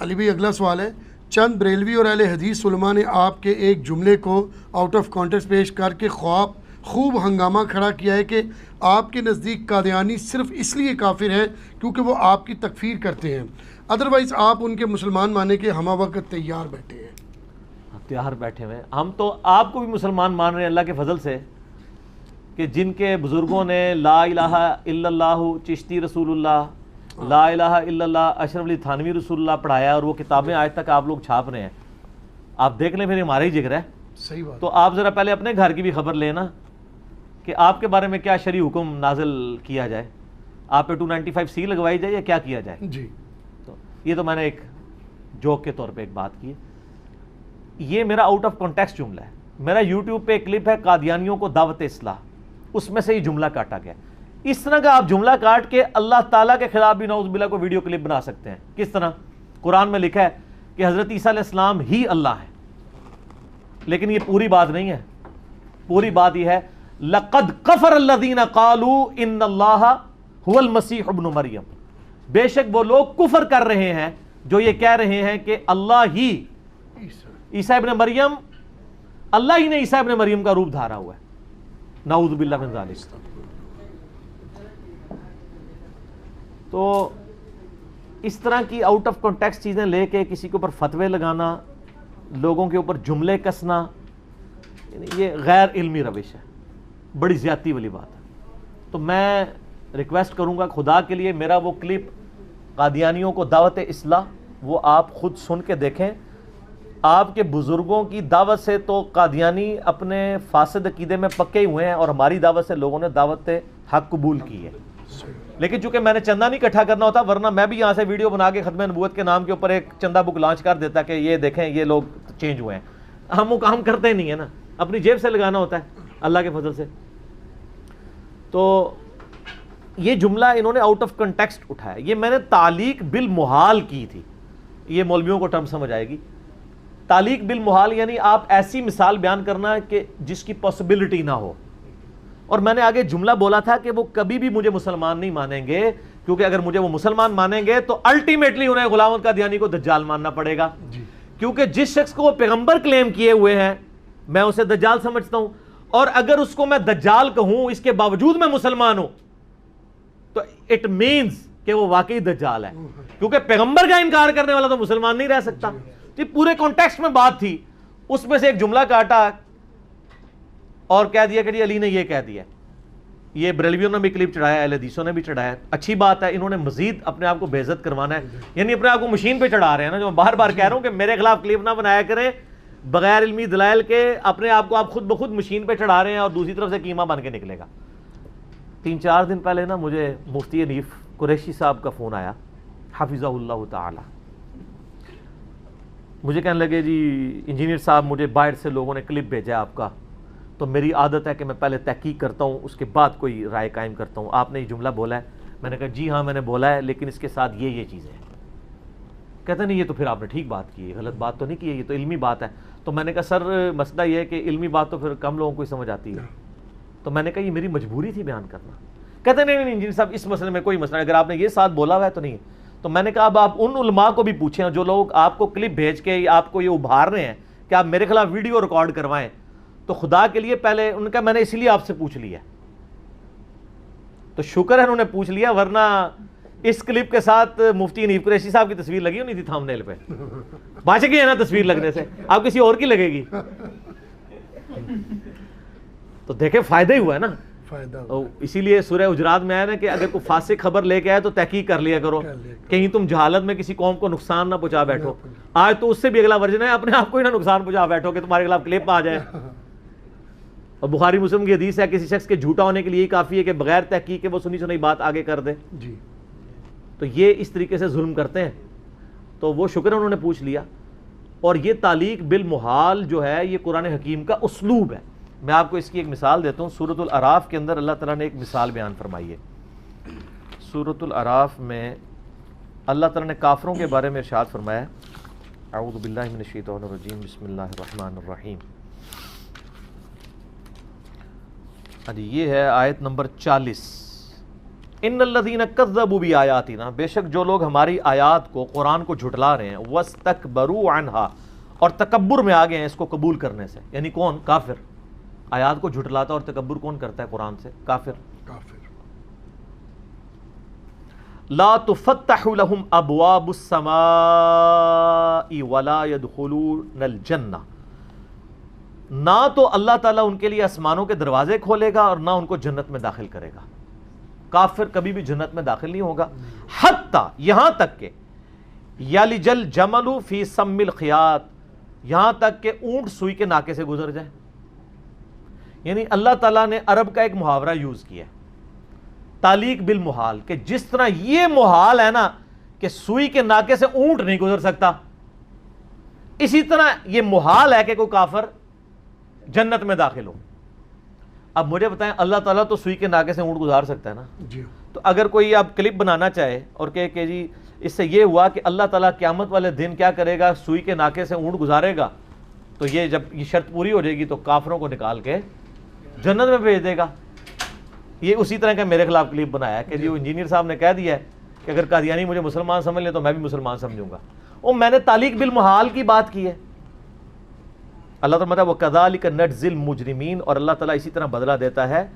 علی بھائی اگلا سوال ہے، چند بریلوی اور اہل حدیث علماء نے آپ کے ایک جملے کو آؤٹ آف کانٹیکسٹ پیش کر کے خوب ہنگامہ کھڑا کیا ہے کہ آپ کے نزدیک قادیانی صرف اس لیے کافر ہے کیونکہ وہ آپ کی تکفیر کرتے ہیں، ادروائز آپ ان کے مسلمان ماننے کے ہمہ وقت تیار بیٹھے ہیں۔ تیار بیٹھے ہوئے ہیں، ہم تو آپ کو بھی مسلمان مان رہے ہیں اللہ کے فضل سے، کہ جن کے بزرگوں نے لا الہ الا اللہ چشتی رسول اللہ، لا الہ الا اللہ اشرف علی تھانوی رسول اللہ پڑھایا، اور وہ کتابیں آج تک آپ لوگ چھاپ رہے ہیں۔ آپ دیکھ لیں، پھر ہمارا ہی جگر ہے۔ صحیح بات۔ تو آپ ذرا پہلے اپنے گھر کی بھی خبر لیں نا، کہ آپ کے بارے میں کیا شرعی حکم نازل کیا جائے، آپ پہ 295C لگوائی جائے یا کیا کیا جائے۔ جی، تو یہ تو میں نے ایک جوک کے طور پہ ایک بات کی ہے۔ یہ میرا آؤٹ آف کانٹیکسٹ جملہ ہے، میرا یوٹیوب پہ ایک کلپ ہے قادیانیوں کو دعوت اصلاح، اس میں سے یہ جملہ کاٹا گیا۔ اس طرح کا آپ جملہ کاٹ کے اللہ تعالیٰ کے خلاف بھی نعوذ باللہ کو ویڈیو کلپ بنا سکتے ہیں۔ کس طرح؟ قرآن میں لکھا ہے کہ حضرت عیسیٰ علیہ السلام ہی اللہ ہے، لیکن یہ پوری بات نہیں ہے۔ پوری بات یہ ہے لَقَدْ كَفَرَ الَّذِينَ قَالُوا إِنَّ اللَّهَ هُوَ الْمَسِيحُ ابْنُ مَرْيَم، بے شک وہ لوگ کفر کر رہے ہیں جو یہ کہہ رہے ہیں کہ اللہ ہی عیسیٰ ابن مریم، اللہ ہی نے عیسیٰ ابن مریم کا روپ دھارا ہوا ہے، نعوذ باللہ من ذالک۔ تو اس طرح کی آؤٹ آف کانٹیکسٹ چیزیں لے کے کسی کے اوپر فتوے لگانا، لوگوں کے اوپر جملے کسنا، یہ غیر علمی روش ہے، بڑی زیادتی والی بات ہے۔ تو میں ریکویسٹ کروں گا خدا کے لیے، میرا وہ کلپ قادیانیوں کو دعوت اصلاح، وہ آپ خود سن کے دیکھیں۔ آپ کے بزرگوں کی دعوت سے تو قادیانی اپنے فاسد عقیدے میں پکے ہوئے ہیں، اور ہماری دعوت سے لوگوں نے دعوت حق قبول کی ہے۔ لیکن چونکہ میں نے چندہ نہیں اکٹھا کرنا ہوتا، ورنہ میں بھی یہاں سے ویڈیو بنا کے ختم نبوت کے نام کے اوپر ایک چندہ بک لانچ کر دیتا کہ یہ دیکھیں یہ لوگ چینج ہوئے ہیں۔ ہم وہ کام کرتے نہیں ہیں نا، اپنی جیب سے لگانا ہوتا ہے اللہ کے فضل سے۔ تو یہ جملہ انہوں نے آؤٹ آف کنٹیکسٹ اٹھایا، یہ میں نے تعلیق بالمحال کی تھی، یہ مولویوں کو ٹرم سمجھ آئے گی۔ تعلیق بالمحال یعنی آپ ایسی مثال بیان کرنا کہ جس کی پاسبلٹی نہ ہو، اور میں نے آگے جملہ بولا تھا کہ وہ کبھی بھی مجھے مسلمان نہیں مانیں گے، کیونکہ اگر مجھے وہ مسلمان مانیں گے تو الٹیمیٹلی انہیں غلام احمد قادیانی کو دجال ماننا پڑے گا، کیونکہ جس شخص کو وہ پیغمبر کلیم کیے ہوئے ہیں میں اسے دجال سمجھتا ہوں، اور اگر اس کو میں دجال کہوں اس کے باوجود میں مسلمان ہوں تو اٹ مینز کہ وہ واقعی دجال ہے، کیونکہ پیغمبر کا انکار کرنے والا تو مسلمان نہیں رہ سکتا۔ یہ پورے کانٹیکسٹ میں بات تھی، اس میں سے ایک جملہ کاٹا اور کہہ دیا کہ جی علی نے یہ کہہ دیا۔ یہ بریلویوں نے بھی کلپ چڑھایا، اہل حدیثوں نے بھی چڑھایا، اچھی بات ہے، انہوں نے مزید اپنے آپ کو بے عزت کروانا ہے، یعنی اپنے آپ کو مشین پہ چڑھا رہے ہیں نا، جو میں بار بار کہہ رہا ہوں کہ میرے خلاف کلپ نہ بنایا کریں بغیر علمی دلائل کے، اپنے آپ کو آپ خود بخود مشین پہ چڑھا رہے ہیں اور دوسری طرف سے قیمہ بن کے نکلے گا۔ 3-4 دن پہلے نا مجھے مفتی حنیف قریشی صاحب کا فون آیا حفظہ اللہ تعالی، مجھے کہنے لگے جی انجینئر صاحب مجھے باہر سے لوگوں نے کلپ بھیجا آپ کا، تو میری عادت ہے کہ میں پہلے تحقیق کرتا ہوں اس کے بعد کوئی رائے قائم کرتا ہوں، آپ نے یہ جملہ بولا ہے۔ میں نے کہا جی ہاں میں نے بولا ہے، لیکن اس کے ساتھ یہ چیزیں ہیں۔ کہتے نہیں یہ تو پھر آپ نے ٹھیک بات کی ہے، غلط بات تو نہیں کی ہے، یہ تو علمی بات ہے۔ تو میں نے کہا سر مسئلہ یہ ہے کہ علمی بات تو پھر کم لوگوں کو ہی سمجھ آتی ہے، تو میں نے کہا یہ میری مجبوری تھی بیان کرنا۔ کہتے نہیں انجینئر صاحب اس مسئلے میں کوئی مسئلہ نہیں، اگر آپ نے یہ ساتھ بولا ہوا ہے تو نہیں ہے۔ تو میں نے کہا اب آپ ان علماء کو بھی پوچھیں جو لوگ آپ کو کلپ بھیج کے آپ کو یہ ابھار رہے ہیں کہ آپ میرے خلاف ویڈیو ریکارڈ کروائیں، تو خدا کے لیے پہلے ان کا میں نے اسی لیے آپ سے پوچھ لیا، تو شکر ہے انہوں نے پوچھ لیا، ورنہ اس کلپ کے ساتھ مفتی حنیف قریشی صاحب کی تصویر لگی ہونی تھی تھامنیل پہ، بچ گئی ہے نا تصویر لگنے سے، اب کسی اور کی لگے گی۔ تو دیکھیں فائدہ ہی ہوا ہے نا، اسی لیے سورہ حجرات میں آیا نا کہ اگر کوئی فاسق خبر لے کے آئے تو تحقیق کر لیا کرو، کہیں تم جہالت میں کسی قوم کو نقصان نہ پہنچا بیٹھو۔ آج تو اس سے بھی اگلا ورژن ہے، اپنے آپ کو ہی نہ نقصان پہنچا بیٹھو کہ تمہارے خلاف کلپ آ جائے۔ اور بخاری مسلم کی حدیث ہے کسی شخص کے جھوٹا ہونے کے لیے کافی ہے کہ بغیر تحقیق کے وہ سنی سنائی بات آگے کر دے۔ تو یہ اس طریقے سے ظلم کرتے ہیں، تو وہ شکر انہوں نے پوچھ لیا۔ اور یہ تعلیق بالمحال جو ہے یہ قرآن حکیم کا اسلوب ہے۔ میں آپ کو اس کی ایک مثال دیتا ہوں، سورۃ الاعراف کے اندر اللہ تعالیٰ نے ایک مثال بیان فرمائی ہے۔ سورۃ الاعراف میں اللہ تعالیٰ نے کافروں کے بارے میں ارشاد فرمایا، اعوذ باللہ من الشیطان الرجیم، بسم اللہ الرحمن الرحیم۔ یہ ہے آیت نمبر 40۔ ان الذین کذبوا بآیاتنا، بے شک جو لوگ ہماری آیات کو، قرآن کو جھٹلا رہے ہیں، واستکبروا عنہا، اور تکبر میں آ گئے ہیں اس کو قبول کرنے سے. یعنی کون؟ کافر. آیات کو جھٹلاتا اور تکبر کون کرتا ہے قرآن سے؟ کافر. لا تفتح لهم ابواب السماء ولا يدخلون الجنہ، نہ تو اللہ تعالیٰ ان کے لیے آسمانوں کے دروازے کھولے گا اور نہ ان کو جنت میں داخل کرے گا. کافر کبھی بھی جنت میں داخل نہیں ہوگا. حتیٰ، یہاں تک کہ یلج الجمل فی سم الخیاط، یہاں تک کہ اونٹ سوئی کے ناکے سے گزر جائے. یعنی اللہ تعالیٰ نے عرب کا ایک محاورہ یوز کیا ہے، تعلیق بالمحال، کہ جس طرح یہ محال ہے نا کہ سوئی کے ناکے سے اونٹ نہیں گزر سکتا، اسی طرح یہ محال ہے کہ کوئی کافر جنت میں داخل ہو. اب مجھے بتائیں، اللہ تعالیٰ تو سوئی کے ناکے سے اونٹ گزار سکتا ہے نا؟ جی. تو اگر کوئی اب کلپ بنانا چاہے اور کہے کہ جی اس سے یہ ہوا کہ اللہ تعالیٰ قیامت والے دن کیا کرے گا، سوئی کے ناکے سے اونٹ گزارے گا، تو یہ جب یہ شرط پوری ہو جائے گی تو کافروں کو نکال کے جنت میں بھیج دے گا. یہ اسی طرح کا میرے خلاف کلپ بنایا ہے کہ جو انجینئر صاحب نے کہہ دیا ہے کہ اگر قادیانی مجھے مسلمان سمجھ لے تو میں بھی مسلمان سمجھوں گا. اور میں نے تعلیق بالمحال کی بات کی ہے. اللہ تعالیٰ مطلب وَكَذَلِكَ نَجْزِي الْمُجْرِمِينَ، اور اللہ تعالیٰ اسی طرح بدلہ دیتا ہے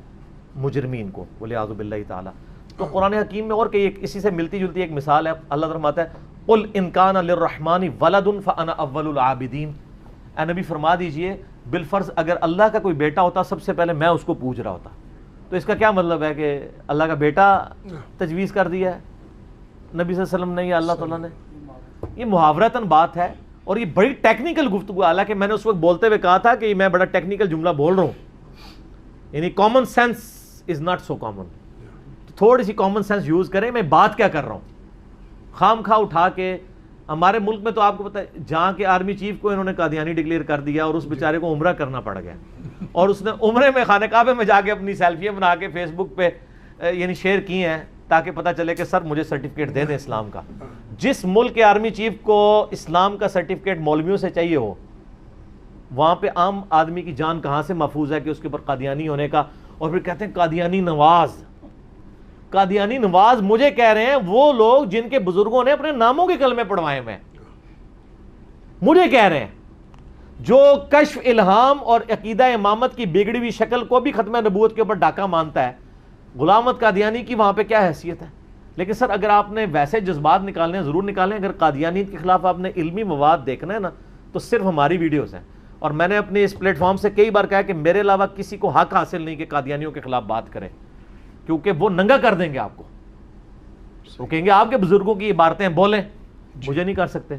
مجرمین کو، وَلِعَاذُ بِاللَّهِ تعالیٰ. تو قرآن حکیم میں اور کہ اسی سے ملتی جلتی ایک مثال ہے. اللہ تعالیٰ فرماتا ہے قُلْ إِنْ كَانَ لِلرَّحْمَنِ وَلَدٌ فَأَنَا أَوَّلُ الْعَابِدِينَ، اے نبی فرما دیجئے بالفرض اگر اللہ کا کوئی بیٹا ہوتا سب سے پہلے میں اس کو پوج رہا ہوتا. تو اس کا کیا مطلب ہے کہ اللہ کا بیٹا تجویز کر دیا ہے نبی صلی اللہ علیہ وسلم نے یا اللہ تعالیٰ نے؟ یہ محاورتاً بات ہے اور یہ بڑی ٹیکنیکل گفتگو. حالانکہ میں نے اس وقت بولتے ہوئے کہا تھا کہ میں بڑا ٹیکنیکل جملہ بول رہا ہوں، یعنی common sense is not so common. تھوڑی سی کامن سینس یوز کریں. میں بات کیا کر رہا ہوں؟ خام خواہ اٹھا کے ہمارے ملک میں تو آپ کو پتہ ہے جہاں کے آرمی چیف کو انہوں نے قادیانی ڈکلیئر کر دیا اور اس بیچارے کو عمرہ کرنا پڑ گیا، اور اس نے عمرے میں خانہ کعبے میں جا کے اپنی سیلفیاں بنا کے فیس بک پہ یعنی شیئر کی ہیں تاکہ پتہ چلے کہ سر مجھے سرٹیفکیٹ دے دیں اسلام کا. جس ملک کے آرمی چیف کو اسلام کا سرٹیفکیٹ مولویوں سے چاہیے ہو، وہاں پہ عام آدمی کی جان کہاں سے محفوظ ہے کہ اس کے اوپر قادیانی ہونے کا؟ اور پھر کہتے ہیں قادیانی نواز. قادیانی نواز مجھے کہہ رہے ہیں وہ لوگ جن کے بزرگوں نے اپنے ناموں کے کلمے پڑھوائے ہوئے ہیں. مجھے کہہ رہے ہیں جو کشف الہام اور عقیدہ امامت کی بگڑی ہوئی شکل کو بھی ختم نبوت کے اوپر ڈاکہ مانتا ہے. غلام احمد قادیانی کی وہاں پہ کیا حیثیت ہے؟ لیکن سر اگر آپ نے ویسے جذبات نکالنے ہیں ضرور نکالیں. اگر قادیانیت کے خلاف آپ نے علمی مواد دیکھنا ہے نا تو صرف ہماری ویڈیوز ہیں. اور میں نے اپنے اس پلیٹ فارم سے کئی بار کہا کہ میرے علاوہ کسی کو حق حاصل نہیں کہ قادیانیوں کے خلاف بات کرے، کیونکہ وہ ننگا کر دیں گے آپ کو. وہ کہیں گے آپ کے بزرگوں کی عبارتیں بولیں، مجھے نہیں کر سکتے.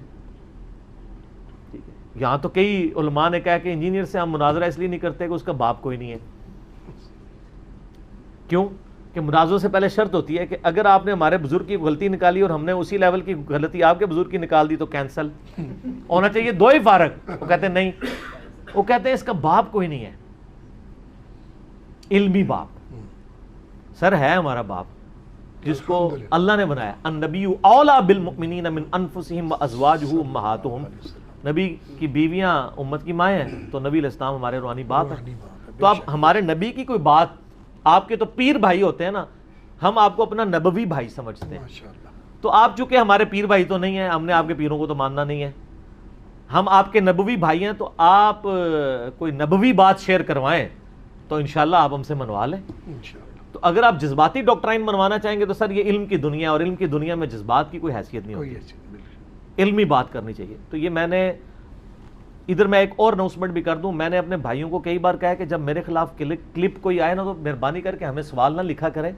یہاں تو کئی علماء نے کہا کہ انجینئر سے ہم مناظرہ اس لیے نہیں کرتے کہ اس کا باپ کوئی نہیں ہے. کیوں کہ مناظروں سے پہلے شرط ہوتی ہے کہ اگر آپ نے ہمارے بزرگ کی غلطی نکالی اور ہم نے اسی لیول کی غلطی آپ کے بزرگ کی نکال دی تو کینسل ہونا چاہیے. دو ہی فارق. وہ کہتے ہیں نہیں، وہ کہتے ہیں اس کا باپ کوئی نہیں ہے، علمی باپ. سر ہے ہمارا باپ جس کو اللہ نے بنایا. النبی اولیٰ بالمؤمنین من انفسہم وازواجہ امہاتہم. نبی کی بیویاں امت کی مائیں ہیں تو نبی علیہ السلام ہمارے روحانی باپ ہیں. تو اب ہمارے نبی کی کوئی بات، آپ کے تو پیر بھائی ہوتے ہیں نا، ہم آپ کو اپنا نبوی بھائی سمجھتے ہیں. تو آپ چونکہ ہمارے پیر بھائی تو نہیں ہیں، ہم نے آپ کے پیروں کو تو ماننا نہیں ہے. ہم آپ کے نبوی بھائی ہیں تو آپ کوئی نبوی بات شیئر کروائیں تو انشاءاللہ آپ ہم سے منوا لیں. تو اگر آپ جذباتی ڈاکٹرائن منوانا چاہیں گے تو سر یہ علم کی دنیا، اور علم کی دنیا میں جذبات کی کوئی حیثیت نہیں ہوتی، علمی بات کرنی چاہیے. تو یہ میں نے ادھر میں ایک اور اناؤنسمنٹ بھی کر دوں. میں نے اپنے بھائیوں کو کئی بار کہا کہ جب میرے خلاف کلپ کوئی آئے نا تو مہربانی کر کے ہمیں سوال نہ لکھا کریں.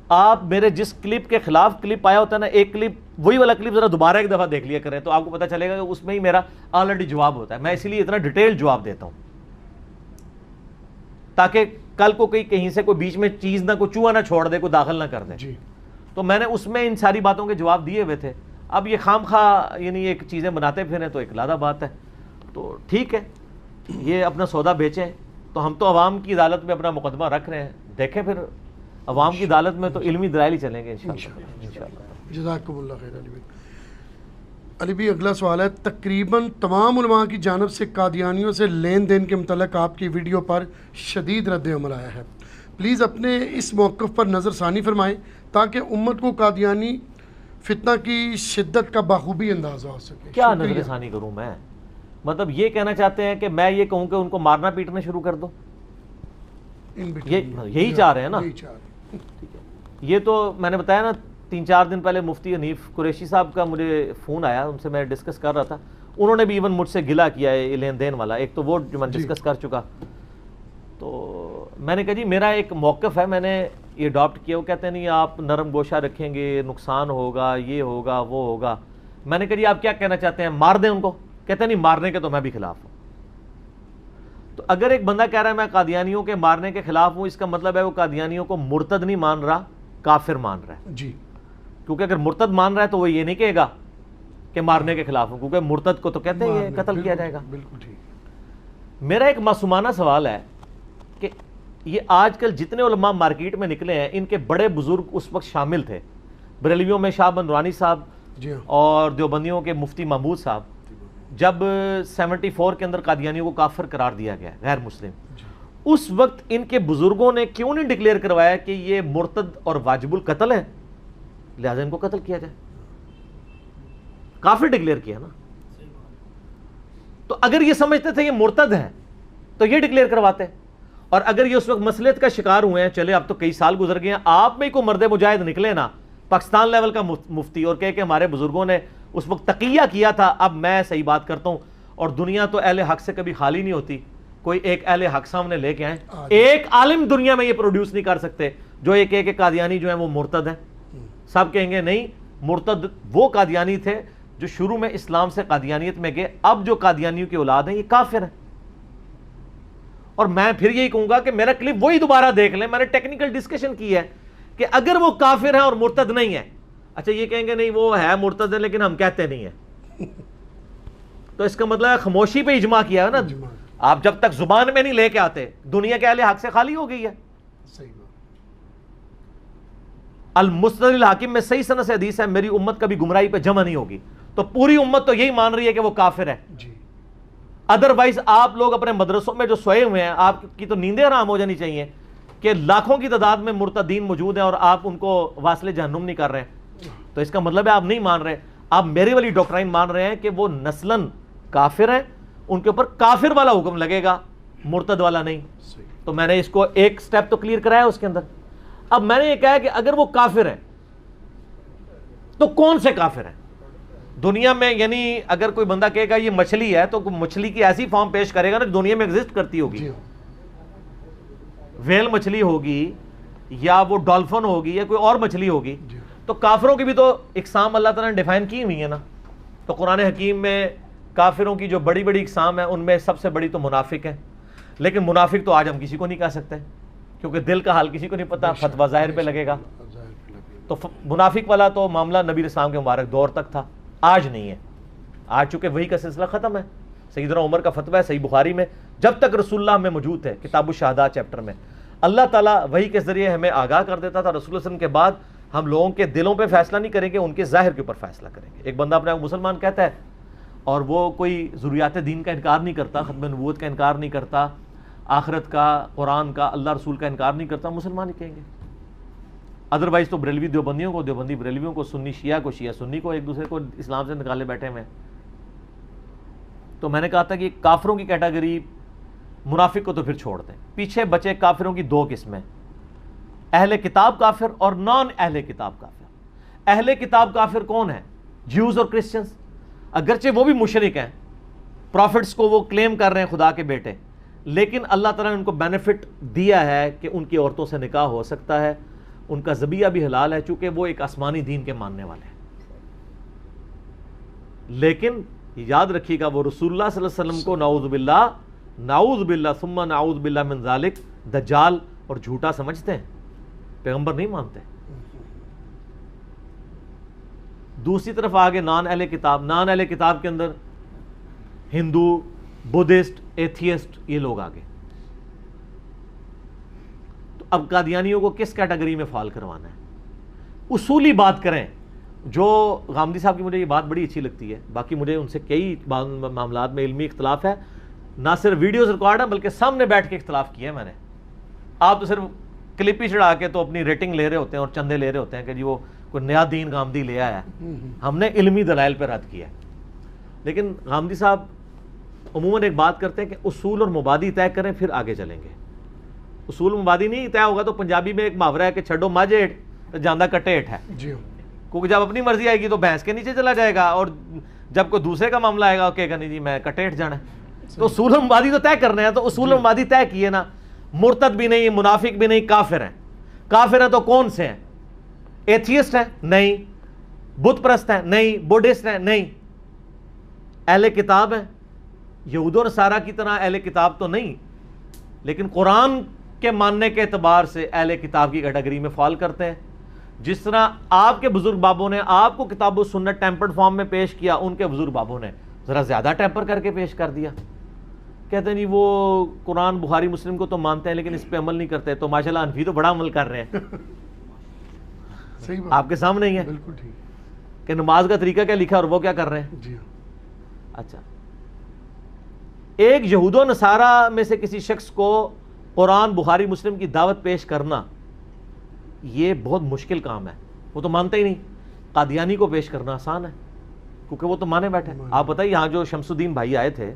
آپ میرے جس کلپ کے خلاف کلپ آیا ہوتا ہے نا، ایک کلپ وہی والا کلپ ذرا دوبارہ ایک دفعہ دیکھ لیا کریں تو آپ کو پتہ چلے گا کہ اس میں ہی میرا آلریڈی جواب ہوتا ہے. میں اسی لیے اتنا ڈیٹیل جواب دیتا ہوں تاکہ کل کو کہیں سے کوئی بیچ میں چیز نہ کوئی چوہا نہ چھوڑ دے، کوئی داخل نہ کر دے. تو میں نے اس میں ان ساری باتوں کے جواب دیے ہوئے تھے. اب یہ خام خواہ یعنی ایک چیزیں بناتے پھریں تو ایک علیحدہ بات ہے. تو ٹھیک ہے، یہ اپنا سودا بیچیں. تو ہم تو عوام کی عدالت میں اپنا مقدمہ رکھ رہے ہیں، دیکھیں پھر عوام کی عدالت میں تو علمی دلائل ہی چلیں گے انشاءاللہ. جزاکم اللہ خیر علی بھائی. علی بھائی اگلا سوال ہے، تقریباً تمام علماء کی جانب سے قادیانیوں سے لین دین کے متعلق آپ کی ویڈیو پر شدید رد عمل آیا ہے، پلیز اپنے اس موقف پر نظر ثانی فرمائیں تاکہ امت کو قادیانی فتنہ کی شدت کا بخوبی اندازہ ہو سکے. کیا نظر ثانی کروں میں؟ مطلب یہ کہنا چاہتے ہیں کہ میں یہ کہوں کہ ان کو مارنا پیٹنا شروع کر دو؟ یہی چاہ رہے ہیں نا. یہ تو میں نے بتایا نا 3-4 دن پہلے مفتی حنیف قریشی صاحب کا مجھے فون آیا, ان سے میں ڈسکس کر رہا تھا. انہوں نے بھی ایون مجھ سے گلہ کیا ہے لین دین والا. ایک تو وہ جو میں ڈسکس کر چکا, تو میں نے کہا جی میرا ایک موقف ہے, میں نے یہ اڈاپٹ کیا. وہ کہتے ہیں نہیں آپ نرم گوشہ رکھیں گے, نقصان ہوگا, یہ ہوگا, وہ ہوگا. میں نے کہا جی آپ کیا کہنا چاہتے ہیں, مار دیں ان کو؟ کہتے ہیں نہیں, مارنے کے تو میں بھی خلاف ہوں. تو اگر ایک بندہ کہہ رہا ہے میں قادیانیوں کے مارنے کے خلاف ہوں, اس کا مطلب ہے وہ قادیانیوں کو مرتد نہیں مان رہا, کافر مان رہا ہے. جی, کیونکہ اگر مرتد مان رہا ہے تو وہ یہ نہیں کہے گا کہ مارنے کے خلاف ہوں, کیونکہ مرتد کو تو کہتے ہیں یہ قتل کیا جائے گا. بالکل ٹھیک. میرا ایک معصومانہ سوال ہے کہ یہ آج کل جتنے علماء مارکیٹ میں نکلے ہیں, ان کے بڑے بزرگ اس وقت شامل تھے. بریلویوں میں شاہ بن نورانی صاحب اور دیوبندیوں کے مفتی محمود صاحب, جب 74 کے اندر قادیانیوں کو کافر قرار دیا گیا, غیر مسلم, اس وقت ان کے بزرگوں نے کیوں نہیں ڈکلیئر کروایا کہ یہ مرتد اور واجب القتل ہے, لہذا ان کو قتل کیا جائے؟ کافر ڈکلیئر کیا نا. تو اگر یہ سمجھتے تھے یہ مرتد ہے تو یہ ڈکلیئر کرواتے, اور اگر یہ اس وقت مصلحت کا شکار ہوئے ہیں, چلے اب تو کئی سال گزر گئے ہیں, آپ میں کو مرد مجاہد نکلے نا پاکستان لیول کا مفتی, اور کہے کہ ہمارے بزرگوں نے اس وقت تقیہ کیا تھا, اب میں صحیح بات کرتا ہوں. اور دنیا تو اہل حق سے کبھی خالی نہیں ہوتی, کوئی ایک اہل حق سامنے لے کے آئیں. ایک عالم دنیا میں یہ پروڈیوس نہیں کر سکتے جو ایک ایک قادیانی جو ہیں وہ مرتد ہیں. سب کہیں گے نہیں, مرتد وہ قادیانی تھے جو شروع میں اسلام سے قادیانیت میں گئے, اب جو قادیانیوں کی اولاد ہیں یہ کافر ہیں. اور میں پھر یہی کہوں گا کہ میرا کلپ وہی دوبارہ دیکھ لیں, میں نے ٹیکنیکل ڈسکشن کی ہے کہ اگر وہ کافر ہیں اور مرتد نہیں ہیں, اچھا یہ کہیں گے نہیں وہ ہے مرتد ہے لیکن ہم کہتے نہیں ہیں, تو اس کا مطلب ہے خاموشی پہ اجماع کیا ہے نا. آپ جب تک زبان میں نہیں لے کے آتے, دنیا کے اہل حق سے خالی ہو گئی ہے. المسند الحاکم میں صحیح سند سے حدیث ہے, میری امت کبھی گمراہی پہ جمع نہیں ہوگی. تو پوری امت تو یہی مان رہی ہے کہ وہ کافر ہے. ادروائز آپ لوگ اپنے مدرسوں میں جو سوئے ہوئے ہیں, آپ کی تو نیندیں حرام ہو جانی چاہیے کہ لاکھوں کی تعداد میں مرتدین موجود ہیں اور آپ ان کو واصل جہنم نہیں کر رہے ہیں. تو اس کا مطلب ہے آپ نہیں مان رہے, آپ میری والی ڈاکٹرائن مان رہے ہیں کہ وہ نسلاً کافر ہیں, ان کے اوپر کافر والا حکم لگے گا, مرتد والا نہیں. تو میں نے اس کو ایک سٹیپ تو کلیئر کرایا اس کے اندر. اب میں نے یہ کہا کہ اگر وہ کافر ہیں تو کون سے کافر ہیں دنیا میں؟ یعنی اگر کوئی بندہ کہے گا یہ مچھلی ہے تو مچھلی کی ایسی فارم پیش کرے گا نا دنیا میں ایگزسٹ کرتی ہوگی. ویل مچھلی ہوگی یا وہ ڈالفن ہوگی یا کوئی اور مچھلی ہوگی. تو کافروں کی بھی تو اقسام اللہ تعالیٰ نے ڈیفائن کی ہوئی ہے نا. تو قرآن حکیم میں کافروں کی جو بڑی بڑی اقسام ہیں ان میں سب سے بڑی تو منافق ہے. لیکن منافق تو آج ہم کسی کو نہیں کہہ سکتے کیونکہ دل کا حال کسی کو نہیں پتا, فتویٰ ظاہر پہ لگے گا. تو منافق والا تو معاملہ نبی اسلام کے مبارک دور تک تھا, آج نہیں ہے. آج چونکہ وہی کا سلسلہ ختم ہے. سیدنا عمر کا فتویٰ ہے صحیح بخاری میں, جب تک رسول اللہ میں موجود ہے, کتاب الشہادات چیپٹر میں, اللہ تعالیٰ وہی کے ذریعے ہمیں آگاہ کر دیتا تھا. رسول اللہ صلی اللہ علیہ وسلم کے بعد ہم لوگوں کے دلوں پہ فیصلہ نہیں کریں گے, ان کے ظاہر کے اوپر فیصلہ کریں گے. ایک بندہ اپنے آپ مسلمان کہتا ہے اور وہ کوئی ضروریات دین کا انکار نہیں کرتا, ختم نبوت کا انکار نہیں کرتا, آخرت کا, قرآن کا, اللہ رسول کا انکار نہیں کرتا, مسلمان ہی کہیں گے. ادروائز تو بریلوی دیوبندیوں کو, دیوبندی بریلویوں کو, سنی شیعہ کو, شیعہ سنی کو ایک دوسرے کو اسلام سے نکالے بیٹھے ہوئے. تو میں نے کہا تھا کہ کافروں کی کیٹیگری, منافق کو تو پھر چھوڑ دیں. پیچھے بچے کافروں کی 2 قسمیں, اہل کتاب کافر اور نان اہل کتاب کافر. اہل کتاب کافر کون ہیں؟ جیوز اور کرسچنز. اگرچہ وہ بھی مشرک ہیں, پروفٹس کو وہ کلیم کر رہے ہیں خدا کے بیٹے, لیکن اللہ تعالیٰ نے ان کو بینیفٹ دیا ہے کہ ان کی عورتوں سے نکاح ہو سکتا ہے, ان کا ذبیحہ بھی حلال ہے چونکہ وہ ایک آسمانی دین کے ماننے والے ہیں. لیکن یاد رکھیے گا وہ رسول اللہ صلی اللہ علیہ وسلم کو نعوذ باللہ ثم نعوذ باللہ من ذالک دجال اور جھوٹا سمجھتے ہیں, پیغمبر نہیں مانتے. دوسری طرف آگے نان اہل کتاب. نان اہل کتاب کے اندر ہندو, بدھسٹ, ایتھیسٹ, یہ لوگ آگے. تو اب قادیانیوں کو کس کیٹیگری میں فال کروانا ہے؟ اصولی بات کریں, جو غامدی صاحب کی مجھے یہ بات بڑی اچھی لگتی ہے, باقی مجھے ان سے کئی معاملات میں علمی اختلاف ہے, نہ صرف ویڈیوز ریکارڈ ہیں بلکہ سامنے بیٹھ کے اختلاف کیا ہے میں نے. آپ تو صرف کلپ ہی چڑھا کے تو اپنی ریٹنگ لے رہے ہوتے ہیں اور چندے لے رہے ہوتے ہیں کہ جی وہ کوئی نیا دین غامدی لے آیا ہے. ہم نے علمی دلائل پہ رد کیا. لیکن غامدی صاحب عموماً ایک بات کرتے ہیں کہ اصول اور مبادی طے کریں پھر آگے چلیں گے. اصول مبادی نہیں طے ہوگا تو پنجابی میں ایک محاورہ ہے کہ چھڈو مجھ ہیٹ جاندہ کٹے ہیٹ ہے. کیونکہ جب اپنی مرضی آئے گی تو بھینس کے نیچے چلا جائے گا, اور جب کوئی دوسرے کا معاملہ آئے گا کہے گا نہیں جی میں کٹے ہیٹ جانا ہے. تو اصول مبادی تو طے کرنے ہیں, تو اصول مبادی طے کیے نا. مرتد بھی نہیں, منافق بھی نہیں, کافر ہیں. کافر ہیں تو کون سے ہیں؟ ایتھیسٹ ہیں؟ نہیں. بت پرست ہیں؟ نہیں. بودھسٹ ہیں؟ نہیں. اہل کتاب ہیں. یہود و نصارہ کی طرح اہل کتاب تو نہیں, لیکن قرآن کے ماننے کے اعتبار سے اہل کتاب کی کیٹیگری میں فال کرتے ہیں. جس طرح آپ کے بزرگ بابوں نے آپ کو کتاب و سنت ٹیمپرڈ فارم میں پیش کیا, ان کے بزرگ بابوں نے ذرا زیادہ ٹیمپر کر کے پیش کر دیا. کہتے ہیں جی وہ قرآن بخاری مسلم کو تو مانتے ہیں لیکن اس پہ عمل نہیں کرتے. تو ماشاءاللہ حنفی تو بڑا عمل کر رہے ہیں. آپ کے سامنے ہی ہے کہ نماز کا طریقہ کیا لکھا اور وہ کیا کر رہے ہیں. اچھا, ایک یہود و نصارہ میں سے کسی شخص کو قرآن بخاری مسلم کی دعوت پیش کرنا یہ بہت مشکل کام ہے. وہ تو مانتے ہی نہیں. قادیانی کو پیش کرنا آسان ہے کیونکہ وہ تو مانے بیٹھے. آپ بتائیے یہاں جو شمس الدین بھائی آئے تھے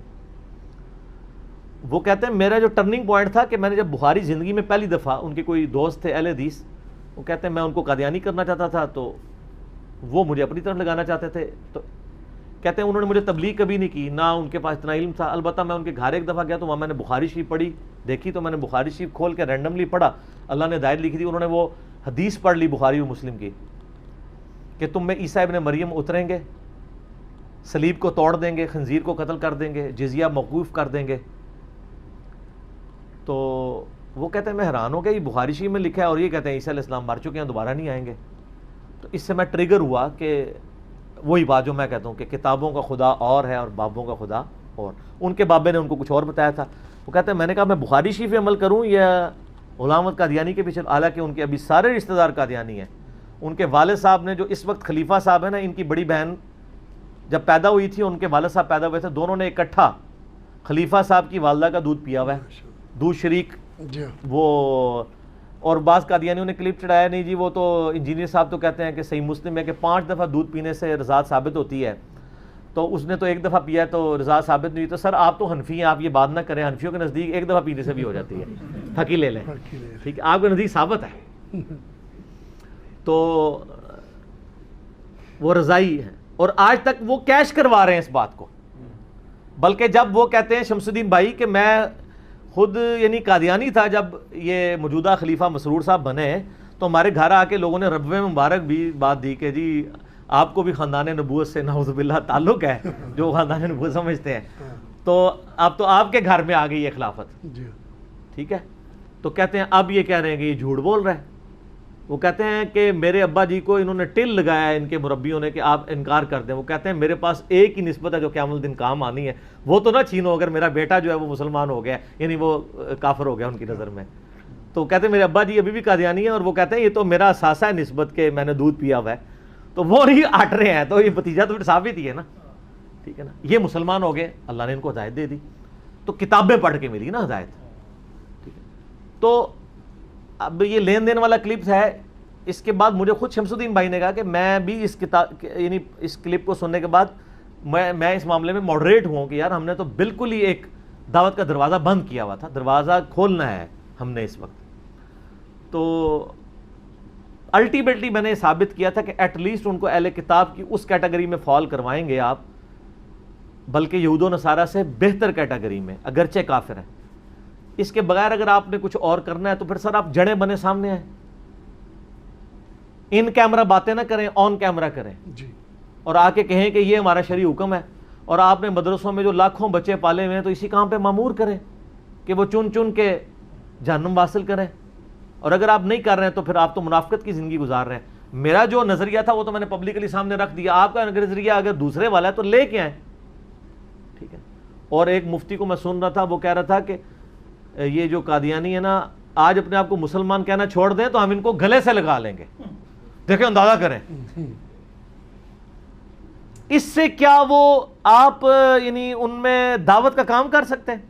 وہ کہتے ہیں میرا جو ٹرننگ پوائنٹ تھا کہ میں نے جب بخاری زندگی میں پہلی دفعہ, ان کے کوئی دوست تھے اہل حدیث, وہ کہتے ہیں میں ان کو قادیانی کرنا چاہتا تھا تو وہ مجھے اپنی طرف لگانا چاہتے تھے. تو کہتے ہیں انہوں نے مجھے تبلیغ کبھی نہیں کی, نہ ان کے پاس اتنا علم تھا. البتہ میں ان کے گھر ایک دفعہ گیا تو وہاں میں نے بخاری شریف پڑھی دیکھی, تو میں نے بخاری شریف کھول کے رینڈملی پڑھا. اللہ نے ہدایت لکھی تھی, انہوں نے وہ حدیث پڑھ لی بخاری و مسلم کی کہ تم میں عیسیٰ ابن مریم اتریں گے, صلیب کو توڑ دیں گے, خنزیر کو قتل کر دیں گے, جزیہ موقوف کر دیں گے. تو وہ کہتے ہیں میں حیران ہو گیا, یہ بخاری شریف میں لکھا ہے اور یہ کہتے ہیں عیسیٰ علیہ السلام مر چکے ہیں, دوبارہ نہیں آئیں گے. تو اس سے میں ٹریگر ہوا کہ وہی بات جو میں کہتا ہوں کہ کتابوں کا خدا اور ہے اور بابوں کا خدا اور. ان کے بابے نے ان کو کچھ اور بتایا تھا. وہ کہتے ہیں میں نے کہا میں بخاری شریف پہ عمل کروں یا غلام احمد قادیانی کے پیچھے, حالانکہ ان کے ابھی سارے رشتہ دار قادیانی ہیں. ان کے والد صاحب نے جو اس وقت خلیفہ صاحب ہیں نا, ان کی بڑی بہن جب پیدا ہوئی تھی, ان کے والد صاحب پیدا ہوئے تھے, دونوں نے اکٹھا خلیفہ صاحب کی والدہ کا دودھ پیا ہوا ہے, دودھ شریک. وہ اور بعض قادیانیوں نے کلپ چڑھایا نہیں جی وہ تو انجینئر صاحب تو کہتے ہیں کہ صحیح مسلم ہے کہ 5 دفعہ دودھ پینے سے رضاعت ثابت ہوتی ہے, تو اس نے تو 1 دفعہ پیا تو رضاعت ثابت نہیں ہوئی. تو سر آپ تو حنفی ہیں, آپ یہ بات نہ کریں. حنفیوں کے نزدیک 1 دفعہ پینے سے بھی ہو جاتی ہے, پھکی لے لیں, ٹھیک ہے, آپ کے نزدیک ثابت ہے. تو وہ رضائی ہیں اور آج تک وہ کیش کروا رہے ہیں اس بات کو. بلکہ جب وہ کہتے ہیں شمس الدین بھائی کہ میں خود یعنی قادیانی تھا جب یہ موجودہ خلیفہ مسرور صاحب بنے, تو ہمارے گھر آ کے لوگوں نے ربوے مبارک بھی بات دی کہ جی آپ کو بھی خاندان نبوت سے نعوذ باللہ تعلق ہے, جو خاندان نبوت سمجھتے ہیں, تو اب تو آپ کے گھر میں آ گئی یہ خلافت. ٹھیک ہے. تو کہتے ہیں اب یہ کہہ رہے ہیں کہ یہ جھوٹ بول رہے ہیں. وہ کہتے ہیں کہ میرے ابا جی کو انہوں نے ٹل لگایا ہے ان کے مربیوں نے کہ آپ انکار کر دیں. وہ کہتے ہیں میرے پاس ایک ہی نسبت ہے جو قیامت الدین کام آنی ہے, وہ تو نہ چھینو اگر میرا بیٹا جو ہے وہ مسلمان ہو گیا, یعنی وہ کافر ہو گیا ان کی نظر میں. تو کہتے ہیں میرے ابا جی ابھی بھی قادیانی ہیں, اور وہ کہتے ہیں یہ تو میرا اثاثہ ہے نسبت کے میں نے دودھ پیا ہوا ہے. تو وہ نہیں ہٹ رہے ہیں, تو یہ بتیجہ تو پھر ثابت ہی ہے نا. ٹھیک ہے نا. یہ مسلمان ہو گئے, اللہ نے ان کو ہدایت دے دی, تو کتابیں پڑھ کے ملی نا ہدایت. ٹھیک ہے. تو اب یہ لین دین والا کلپ ہے. اس کے بعد مجھے خود شمس الدین بھائی نے کہا کہ میں بھی اس کتاب یعنی اس کلپ کو سننے کے بعد میں اس معاملے میں ماڈریٹ ہوں کہ یار ہم نے تو بالکل ہی ایک دعوت کا دروازہ بند کیا ہوا تھا, دروازہ کھولنا ہے ہم نے اس وقت. تو الٹیمیٹلی میں نے ثابت کیا تھا کہ ایٹ لیسٹ ان کو اہل کتاب کی اس کیٹیگری میں فال کروائیں گے آپ, بلکہ یہود و نصارہ سے بہتر کیٹیگری میں, اگرچہ کافر ہیں. اس کے بغیر اگر آپ نے کچھ اور کرنا ہے تو پھر سر آپ جڑیں بنے سامنے آئیں, ان کیمرہ باتیں نہ کریں, آن کیمرہ کریں جی, اور آ کے کہیں کہ یہ ہمارا شرعی حکم ہے. اور آپ نے مدرسوں میں جو لاکھوں بچے پالے ہوئے ہیں تو اسی کام پہ مامور کریں کہ وہ چن چن کے جہنم حاصل کریں. اور اگر آپ نہیں کر رہے ہیں تو پھر آپ تو منافقت کی زندگی گزار رہے ہیں. میرا جو نظریہ تھا وہ تو میں نے پبلکلی سامنے رکھ دیا, آپ کا نظریہ اگر دوسرے والا ہے تو لے کے آئیں. ٹھیک ہے. اور ایک مفتی کو میں سن رہا تھا, وہ کہہ رہا تھا کہ یہ جو قادیانی ہے نا آج اپنے آپ کو مسلمان کہنا چھوڑ دیں تو ہم ان کو گلے سے لگا لیں گے. دیکھیں اندازہ کریں اس سے کیا وہ آپ یعنی ان میں دعوت کا کام کر سکتے ہیں.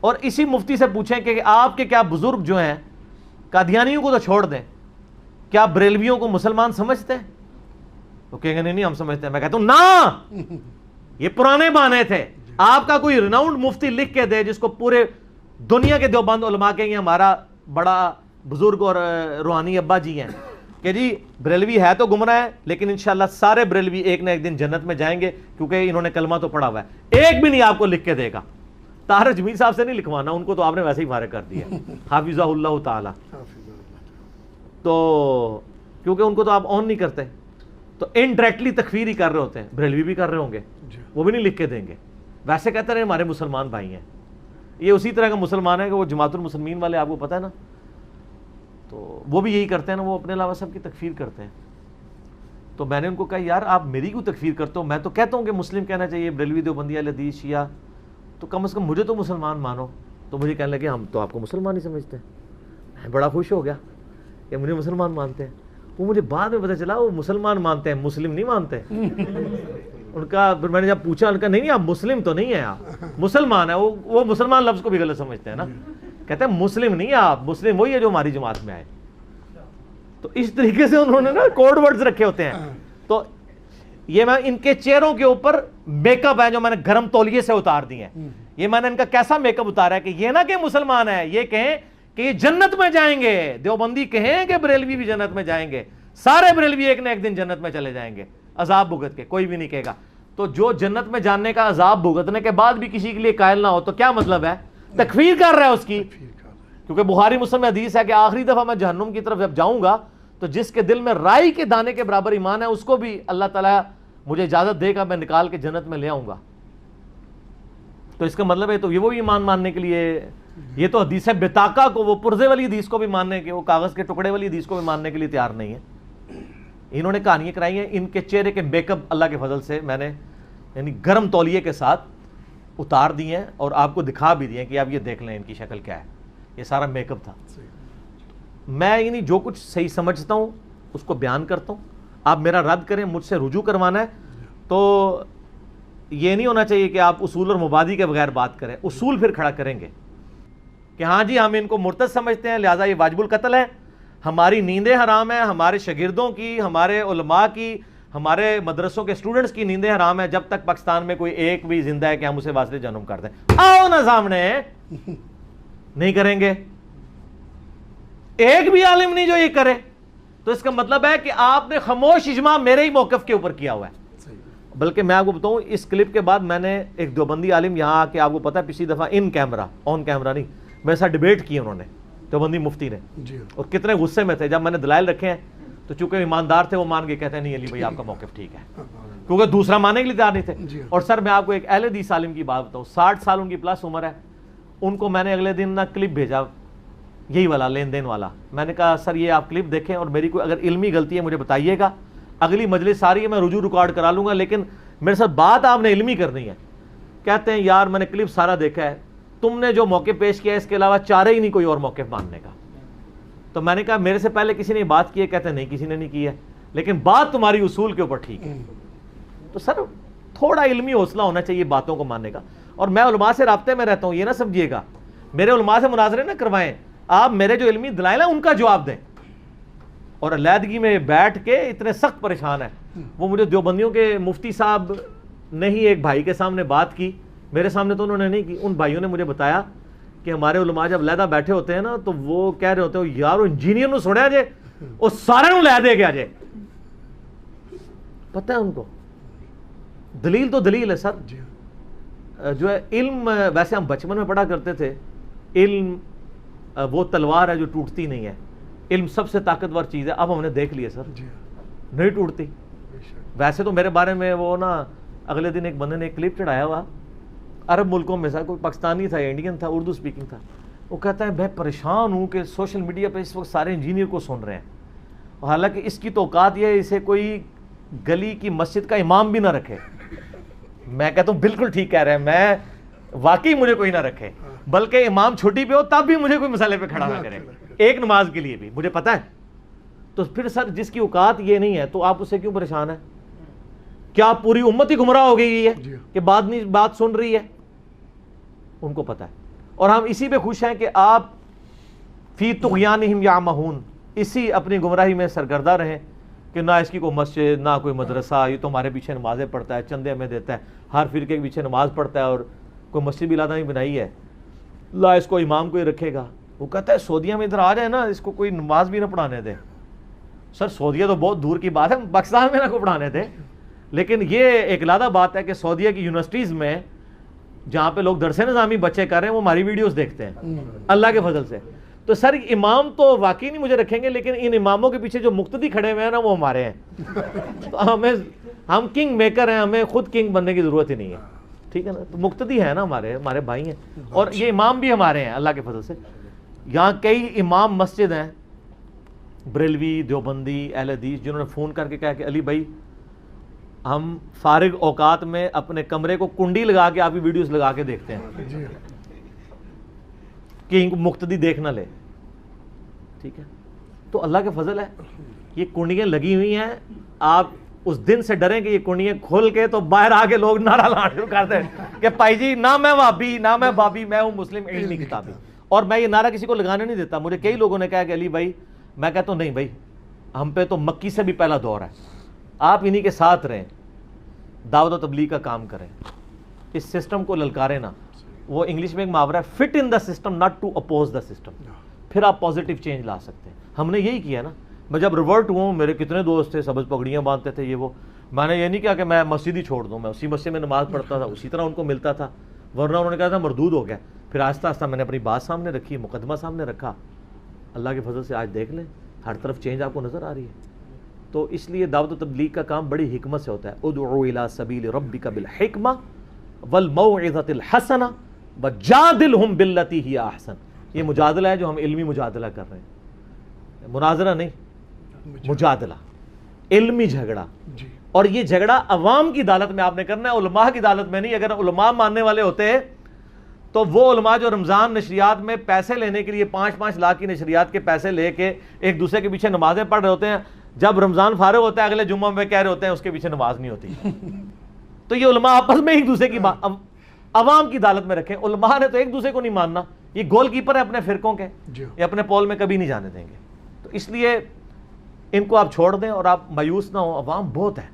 اور اسی مفتی سے پوچھیں کہ آپ کے کیا بزرگ جو ہیں قادیانیوں کو تو چھوڑ دیں، کیا بریلویوں کو مسلمان سمجھتے ہیں؟ تو کہیں گے نہیں ہم سمجھتے ہیں. میں کہتا ہوں نا، یہ پرانے بہانے تھے. آپ کا کوئی ریناؤنڈ مفتی لکھ کے دے جس کو پورے دنیا کے دیوبند علماء کہیں گے ہمارا بڑا بزرگ اور روحانی ابا جی ہیں کہ جی بریلوی ہے تو گمراہ ہے لیکن انشاءاللہ سارے بریلوی ایک نہ ایک دن جنت میں جائیں گے کیونکہ انہوں نے کلمہ تو پڑھا ہوا ہے. ایک بھی نہیں آپ کو لکھ کے دے گا. طاہر جمیل صاحب سے نہیں لکھوانا، ان کو تو آپ نے ویسے ہی فارغ کر دیا حافظہ اللہ تعالی. تو کیونکہ ان کو تو آپ آن نہیں کرتے، تو انڈائریکٹلی تکفیر ہی کر رہے ہوتے ہیں. بریلوی بھی کر رہے ہوں گے، وہ بھی نہیں لکھ کے دیں گے. ویسے کہتے رہے ہمارے مسلمان بھائی ہیں. یہ اسی طرح کا مسلمان ہے کہ وہ جماعت المسلمین والے آپ کو پتہ ہے نا، تو وہ بھی یہی کرتے ہیں نا، وہ اپنے علاوہ سب کی تکفیر کرتے ہیں. تو میں نے ان کو کہا یار آپ میری کیوں تکفیر کرتے ہو؟ میں تو کہتا ہوں کہ مسلم کہنا چاہیے، بریلوی دیوبندی اہل حدیث شیعہ، تو کم از کم مجھے تو مسلمان مانو. تو مجھے کہنے لگے ہم تو آپ کو مسلمان ہی سمجھتے ہیں. میں بڑا خوش ہو گیا کہ مجھے مسلمان مانتے ہیں. وہ مجھے بعد میں پتہ چلا وہ مسلمان مانتے ہیں، مسلم نہیں مانتے. ان کا پھر میں نے جب پوچھا، ان کا نہیں آپ مسلم تو نہیں ہیں، آپ مسلمان ہیں. وہ مسلمان لفظ کو بھی غلط سمجھتے ہیں نا، کہتے ہیں مسلم نہیں آپ، مسلم وہی ہے جو ہماری جماعت میں آئے. تو اس طریقے سے انہوں نے نا کوڈ ورڈز رکھے ہوتے ہیں. تو یہ میں ان کے چہروں کے اوپر میک اپ ہے جو میں نے گرم تولیے سے اتار دی ہیں. یہ میں نے ان کا کیسا میک اپ اتارا ہے کہ یہ نہ کہ مسلمان ہے، یہ کہیں کہ یہ جنت میں جائیں گے. دیوبندی کہیں کہ بریلوی بھی جنت میں جائیں گے، سارے بریلوی ایک نہ ایک دن جنت میں چلے جائیں گے عذاب بھگت کے. کوئی بھی نہیں کہے گا. تو جو جنت میں جاننے کا عذاب بھگتنے کے بعد بھی کسی کے لیے قائل نہ ہو تو کیا مطلب ہے؟ تکفیر کر رہا ہے اس کی. کیونکہ بخاری مسلم میں حدیث ہے کہ آخری دفعہ میں جہنم کی طرف جب جاؤں گا تو جس کے دل میں رائی کے دانے کے برابر ایمان ہے اس کو بھی اللہ تعالیٰ مجھے اجازت دے گا، میں نکال کے جنت میں لے آؤں گا. تو اس کا مطلب ہے تو یہ وہ ایمان ماننے کے لیے، یہ تو حدیث بتاقا کو، وہ پرزے والی حدیث کو بھی ماننے کے، وہ کاغذ کے ٹکڑے والی حدیث کو بھی ماننے کے لیے تیار نہیں ہے. انہوں نے کہانیاں کرائی ہیں. ان کے چہرے کے میک اپ اللہ کے فضل سے میں نے یعنی گرم تولیے کے ساتھ اتار دی ہیں اور آپ کو دکھا بھی دیے کہ آپ یہ دیکھ لیں ان کی شکل کیا ہے. یہ سارا میک اپ تھا. میں یعنی جو کچھ صحیح سمجھتا ہوں اس کو بیان کرتا ہوں. آپ میرا رد کریں، مجھ سے رجوع کروانا ہے تو یہ نہیں ہونا چاہیے کہ آپ اصول اور مبادی کے بغیر بات کریں. اصول پھر کھڑا کریں گے کہ ہاں جی ہم ان کو مرتد سمجھتے ہیں لہٰذا یہ واجب القتل ہے، ہماری نیندیں حرام ہیں، ہمارے شاگردوں کی، ہمارے علماء کی، ہمارے مدرسوں کے اسٹوڈنٹس کی نیندیں حرام ہیں جب تک پاکستان میں کوئی ایک بھی زندہ ہے کہ ہم اسے واسطے جنم کر دیں. آؤ نا سامنے. نہیں کریں گے. ایک بھی عالم نہیں جو یہ کرے. تو اس کا مطلب ہے کہ آپ نے خاموش اجماع میرے ہی موقف کے اوپر کیا ہوا ہے. بلکہ میں آپ کو بتاؤں اس کلپ کے بعد میں نے ایک دیوبندی عالم یہاں آ کے، آپ کو پتا ہے پچھلی دفعہ ان کیمرہ آن کیمرہ نہیں، میرے ساتھ ڈیبیٹ کی انہوں نے، دیوبندی مفتی نے، اور کتنے غصے میں تھے. جب میں نے دلائل رکھے ہیں تو چونکہ ایماندار تھے وہ مان کے کہتے ہیں نہیں علی بھائی آپ کا موقف ٹھیک ہے، کیونکہ دوسرا ماننے کے لیے تیار نہیں تھے. اور سر میں آپ کو ایک اہل حدیث عالم کی بات بتاؤں، 60 سال ان کی پلس عمر ہے. ان کو میں نے اگلے دن نہ کلپ بھیجا یہی والا لین دین والا. میں نے کہا سر یہ آپ کلپ دیکھیں اور میری کوئی اگر علمی غلطی ہے مجھے بتائیے گا، اگلی مجلس ساری ہے میں رجوع ریکارڈ کرا لوں گا، لیکن میرے ساتھ بات آپ نے علمی کرنی ہے. کہتے ہیں یار میں نے کلپ سارا دیکھا ہے، تم نے جو موقع پیش کیا ہے اس کے علاوہ چارے ہی نہیں کوئی اور موقف ماننے کا. تو میں نے کہا میرے سے پہلے کسی نے بات کی ہے؟ کہتے ہیں نہیں کسی نے نہیں کی ہے، لیکن بات تمہاری اصول کے اوپر ٹھیک ہے. تو سر تھوڑا علمی حوصلہ ہونا چاہیے باتوں کو ماننے کا. اور میں علماء سے رابطے میں رہتا ہوں، یہ نہ سمجھیے گا میرے علماء سے مناظرے نہ کروائیں، آپ میرے جو علمی دلائل ہیں ان کا جواب دیں. اور علیحدگی میں بیٹھ کے اتنے سخت پریشان ہیں. وہ مجھے دیوبندیوں کے مفتی صاحب نے ہی ایک بھائی کے سامنے بات کی، میرے سامنے تو انہوں نے نہیں کی. ان بھائیوں نے مجھے بتایا کہ ہمارے علماء جب علیحدہ بیٹھے ہوتے ہیں نا تو وہ کہہ رہے ہوتے ہیں یار وہ انجینئر نو سنیا جے وہ سارے نو لے دے گیا جے. پتہ ہے ان کو دلیل تو دلیل ہے سر. جو ہے علم، ویسے ہم بچپن میں پڑھا کرتے تھے علم وہ تلوار ہے جو ٹوٹتی نہیں ہے، علم سب سے طاقتور چیز ہے. اب ہم نے دیکھ لیا سر نہیں ٹوٹتی. ویسے تو میرے بارے میں وہ نا اگلے دن ایک بندے نے ایک کلپ چڑھایا ہوا عرب ملکوں میں سے، کوئی پاکستانی تھا یا انڈین تھا، اردو سپیکنگ تھا. وہ کہتا ہے میں پریشان ہوں کہ سوشل میڈیا پہ اس وقت سارے انجینئر کو سن رہے ہیں، حالانکہ اس کی تو اوقات یہ ہے اسے کوئی گلی کی مسجد کا امام بھی نہ رکھے. میں کہتا ہوں بالکل ٹھیک کہہ رہے ہیں، میں واقعی مجھے کوئی نہ رکھے، بلکہ امام چھٹی پہ ہو تب بھی مجھے کوئی مسئلے پہ کھڑا نہ کرے، ایک نماز کے لیے بھی، مجھے پتا ہے. تو پھر سر جس کی اوقات یہ نہیں ہے تو آپ اسے کیوں پریشان ہیں؟ کیا پوری امت ہی گمراہ ہو گئی ہے کہ بات سن رہی ہے؟ ان کو پتا ہے. اور ہم اسی پہ خوش ہیں کہ آپ فی طغیانہم یعمہون، اسی اپنی گمراہی میں سرگردہ رہیں کہ نہ اس کی کوئی مسجد نہ کوئی مدرسہ، یہ تو ہمارے پیچھے نمازیں پڑھتا ہے، چندے ہمیں دیتا ہے، ہر فرقے کے پیچھے نماز پڑھتا ہے اور کوئی مسجد بھی لادہ نہیں بنائی ہے، لا اس کو امام کوئی رکھے گا۔ وہ کہتا ہے سعودیہ میں ادھر آ جائے نا، اس کو کوئی نماز بھی نہ پڑھانے دے۔ سر سعودیہ تو بہت دور کی بات ہے، پاکستان میں نہ کو پڑھانے دے، لیکن یہ ایک لادہ بات ہے کہ سعودیہ کی یونیورسٹیز میں جہاں پہ لوگ درس نظامی بچے کر رہے ہیں وہ ہماری ویڈیوز دیکھتے ہیں اللہ کے فضل سے۔ تو سر امام تو واقعی نہیں مجھے رکھیں گے، لیکن ان اماموں کے پیچھے جو مقتدی کھڑے ہوئے ہیں نا وہ ہمارے ہیں، تو ہم کنگ میکر ہیں، ہمیں خود کنگ بننے کی ضرورت ہی نہیں ہے، ٹھیک ہے نا۔ تو مقتدی ہیں نا ہمارے بھائی ہیں، اور یہ امام بھی ہمارے ہیں اللہ کے فضل سے۔ یہاں کئی امام مسجد ہیں بریلوی، دیوبندی، اہل حدیث، جنہوں نے فون کر کے کہا کہ علی بھائی ہم فارغ اوقات میں اپنے کمرے کو کنڈی لگا کے آپ کی ویڈیوز لگا کے دیکھتے ہیں کہ ان کو مقتدی دیکھ نہ لے، ٹھیک ہے۔ تو اللہ کے فضل ہے یہ کنڈیاں لگی ہوئی ہیں، آپ اس دن سے ڈریں کہ یہ کنڈیاں کھول کے تو باہر آ کے لوگ نعرہ لانا شروع کر دیں کہ بھائی جی نہ میں وہابی نہ میں بابی، میں ہوں مسلم علمی کتابی۔ اور میں یہ نعرہ کسی کو لگانے نہیں دیتا۔ مجھے کئی لوگوں نے کہا کہ علی بھائی، میں کہتا ہوں نہیں بھائی، ہم پہ تو مکی سے بھی پہلا دور ہے، آپ انہی کے ساتھ رہیں، دعوت و تبلیغ کا کام کریں، اس سسٹم کو للکاریں نا۔ وہ انگلش میں ایک محاورہ ہے، fit in the system not to oppose the system, پھر آپ پازیٹیو چینج لا سکتے ہیں۔ ہم نے یہی کیا نا۔ میں جب ریورٹ ہوں، میرے کتنے دوست تھے سبز پگڑیاں باندھتے تھے، یہ وہ، میں نے یہ نہیں کہا کہ میں مسجد ہی چھوڑ دوں، میں اسی مسجد میں نماز پڑھتا تھا، اسی طرح ان کو ملتا تھا، ورنہ انہوں نے کہا تھا مردود ہو گیا۔ پھر آہستہ آہستہ میں نے اپنی بات سامنے رکھی، مقدمہ سامنے رکھا، اللہ کے فضل سے آج دیکھ لیں ہر طرف چینج آپ کو نظر آ رہی ہے۔ تو اس لیے دعوت و تبلیغ کا کام بڑی حکمت سے ہوتا ہے۔ ادعو الی سبیل ربک بالحکمہ والموعظۃ الحسنہ وجادلہم باللتی ہی احسن۔ یہ مجادلہ ہے جو ہم علمی مجادلہ کر رہے ہیں، مناظرہ نہیں، مجادلہ، علمی جھگڑا۔ اور یہ جھگڑا عوام کی عدالت میں آپ نے کرنا ہے، علماء کی عدالت میں نہیں۔ اگر علماء ماننے والے ہوتے تو وہ علماء جو رمضان نشریات میں پیسے لینے کے لیے 5-5 لاکھ کی نشریات کے پیسے لے کے ایک دوسرے کے پیچھے نمازیں پڑھ رہے ہوتے ہیں، جب رمضان فارغ ہوتا ہے اگلے جمعہ میں کہہ رہے ہوتے ہیں اس کے پیچھے نماز نہیں ہوتی۔ تو یہ علماء آپس میں ایک دوسرے کی عوام کی عدالت میں رکھیں۔ علماء نے تو ایک دوسرے کو نہیں ماننا، یہ گول کیپر ہے اپنے فرقوں کے، یہ اپنے پول میں کبھی نہیں جانے دیں گے۔ تو اس لیے ان کو آپ چھوڑ دیں اور آپ مایوس نہ ہوں، عوام بہت ہے،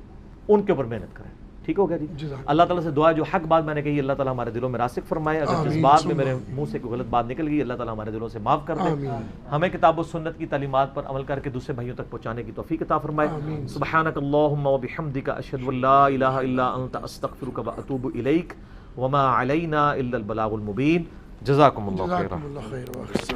ان کے اوپر محنت کریں، ٹھیک ہو گیا جی۔ اللہ تعالیٰ سے دعا ہے جو حق بات میں نے کہی اللہ تعالیٰ ہمارے دلوں میں راسخ فرمائے، اگر جس بات میں میرے منہ سے کوئی غلط بات نکل گئی اللہ تعالیٰ ہمارے دلوں سے معاف کر دے، ہمیں کتاب و سنت کی تعلیمات پر عمل کر کے دوسرے بھائیوں تک پہنچانے کی توفیق عطا فرمائے۔ سبحانک اللہم وبحمدک اشہد ان لا الہ الا انت استغفرک واتوب الیک وما علینا الا البلاغ المبین۔ جزاکم اللہ خیرا۔